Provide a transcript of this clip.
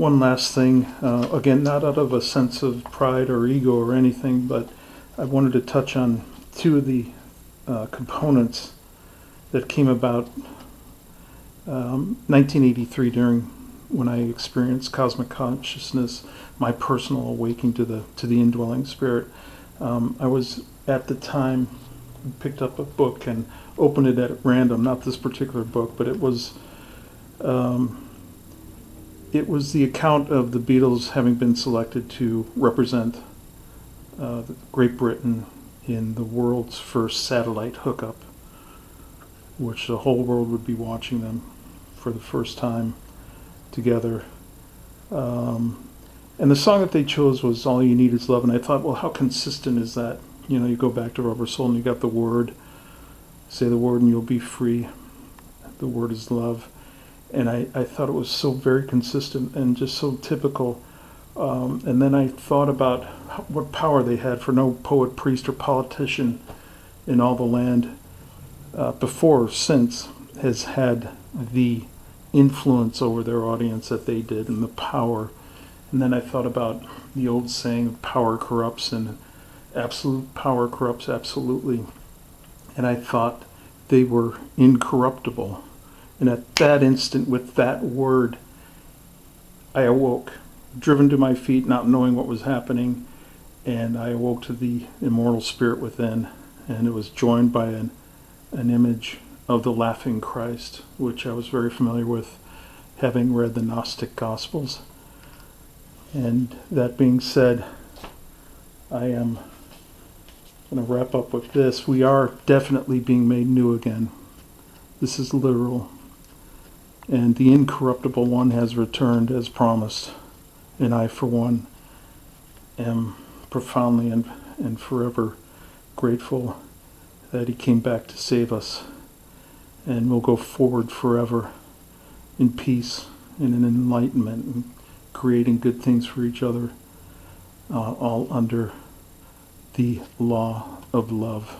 one last thing, again, not out of a sense of pride or ego or anything, but I wanted to touch on two of the components that came about 1983 during when I experienced cosmic consciousness, my personal awakening to the indwelling spirit. I was at the time picked up a book and opened it at random, not this particular book, but it was the account of the Beatles having been selected to represent Great Britain in the world's first satellite hookup, which the whole world would be watching them for the first time together. And the song that they chose was All You Need Is Love, and I thought, well, how consistent is that? You know, you go back to Rubber Soul and you got the word, say the word and you'll be free. The word is love. And I thought it was so very consistent and just so typical. And then I thought about what power they had, for no poet, priest, or politician in all the land before or since has had the influence over their audience that they did, and the power. And then I thought about the old saying, power corrupts, and absolute power corrupts absolutely. And I thought they were incorruptible. And at that instant, with that word, I awoke, driven to my feet, not knowing what was happening, and I awoke to the immortal spirit within, and it was joined by an image of the laughing Christ, which I was very familiar with, having read the Gnostic Gospels. And that being said, I am going to wrap up with this. We are definitely being made new again. This is literal. And the incorruptible one has returned as promised. And I, for one, am profoundly and forever grateful that he came back to save us. And we'll go forward forever in peace and in enlightenment and creating good things for each other, all under the law of love.